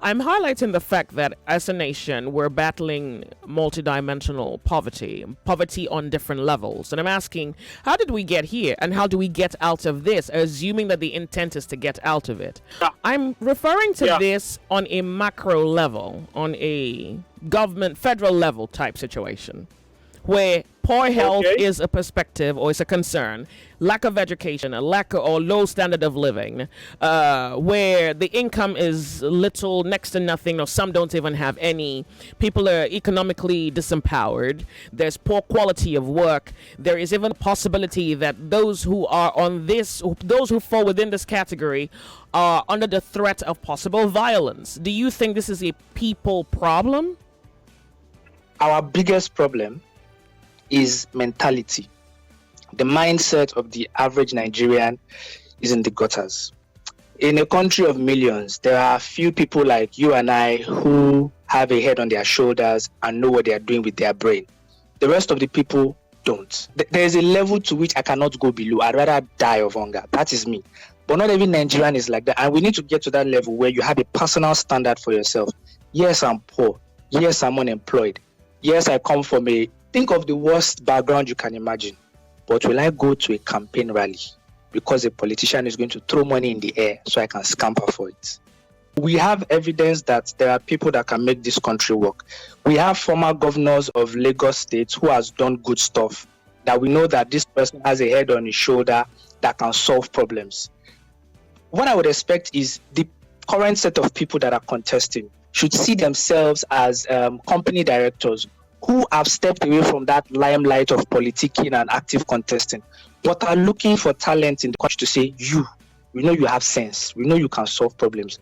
I'm highlighting the fact that as a nation, we're battling multidimensional poverty on different levels. And I'm asking, how did we get here? And how do we get out of this, assuming that the intent is to get out of it? Yeah. I'm referring to Yeah. this on a macro level, on a government, federal level type situation, where poor health Okay. is a perspective or is a concern, lack of education, a lack of, or low standard of living, where the income is little, next to nothing, or some don't even have any. People are economically disempowered. There's poor quality of work. There is even a possibility that those who are on this, those who fall within this category, are under the threat of possible violence. Do you think this is a people problem? Our biggest problem is mentality. The mindset of the average Nigerian is in the gutters. In a country of millions, there are a few people like you and I who have a head on their shoulders and know what they are doing with their brain. The rest of the people don't. There is a level to which I cannot go below. I'd rather die of hunger. That is me. But not every Nigerian is like that. And we need to get to that level where you have a personal standard for yourself. Yes, I'm poor. Yes, I'm unemployed. Yes, I come from think of the worst background you can imagine. But will I go to a campaign rally because a politician is going to throw money in the air so I can scamper for it? We have evidence that there are people that can make this country work. We have former governors of Lagos State who has done good stuff, that we know that this person has a head on his shoulder that can solve problems. What I would expect is the current set of people that are contesting should see themselves as company directors who have stepped away from that limelight of politicking and active contesting, but are looking for talent in the country to say, we know you have sense, we know you can solve problems.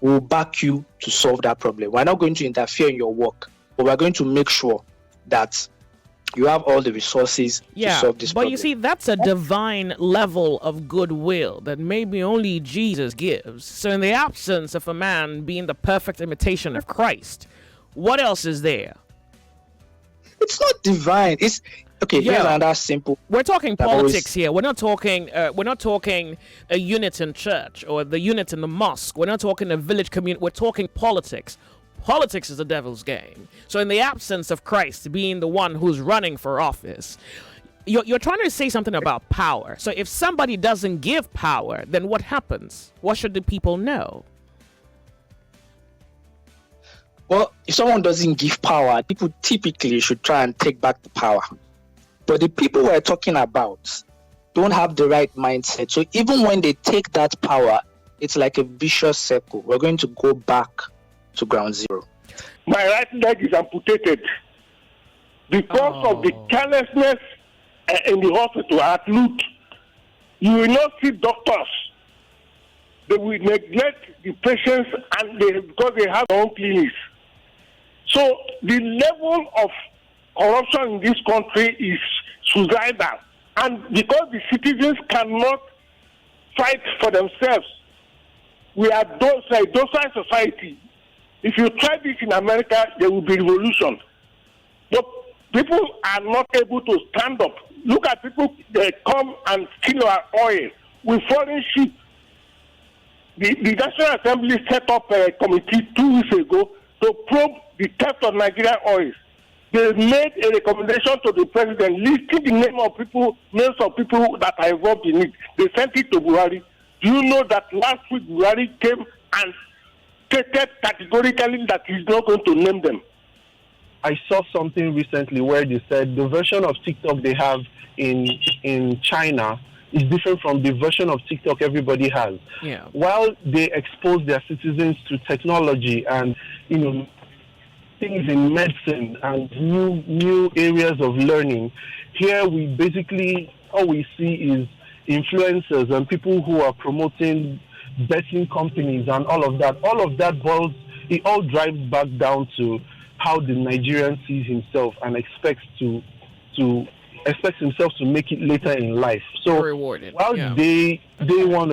We'll back you to solve that problem. We're not going to interfere in your work, but we're going to make sure that you have all the resources to solve this problem. But you see, that's a divine level of goodwill that maybe only Jesus gives. So in the absence of a man being the perfect imitation of Christ, what else is there? It's not divine. It's okay. Here's another simple. We're talking politics here. We're not talking. We're not talking a unit in church or the unit in the mosque. We're not talking a village community. We're talking politics. Politics is the devil's game. So in the absence of Christ being the one who's running for office, you're trying to say something about power. So if somebody doesn't give power, then what happens? What should the people know? Well, if someone doesn't give power, people typically should try and take back the power. But the people we're talking about don't have the right mindset. So even when they take that power, it's like a vicious circle. We're going to go back to ground zero. My right leg is amputated because of the carelessness in the hospital. At Luke, you will not see doctors. They will neglect the patients because they have their own clinics. So the level of corruption in this country is suicidal. And because the citizens cannot fight for themselves, we are a docile society. If you try this in America, there will be revolution. But people are not able to stand up. Look at people that come and steal our oil with foreign ships. The National Assembly set up a committee 2 weeks ago to probe the theft of Nigerian oils. They made a recommendation to the president listing the names of people that are involved in it. They sent it to Buhari. Do you know that last week Buhari came and stated categorically that he's not going to name them? I saw something recently where they said the version of TikTok they have in China is different from the version of TikTok everybody has. Yeah. While they expose their citizens to technology and things in medicine and new areas of learning, here we basically all we see is influencers and people who are promoting betting companies and all of that. All of that it all drives back down to how the Nigerian sees himself and expects himself to make it later in life. So rewarded. While they want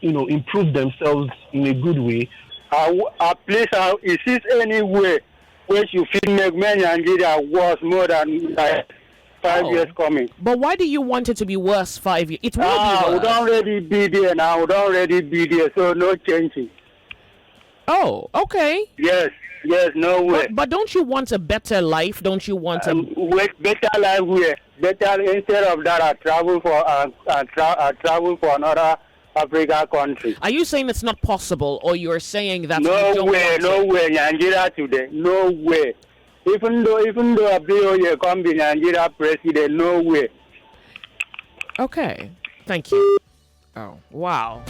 to improve themselves in a good way, a place is it anywhere where you feel make many Nigeria worse more than 5 years coming? But why do you want it to be worse 5 years? It will be worse. We don't already be there now. We don't already be there, so no changing. Oh, okay. Yes, no way. But don't you want a better life? Don't you want a With better life where? Better instead of that, I travel for another Africa country. Are you saying it's not possible, or you're saying that you No don't way, want no it? way, Nigeria today, no way. Even though Abiyoye come be Nigeria president, no way. Okay. Thank you. Oh, wow.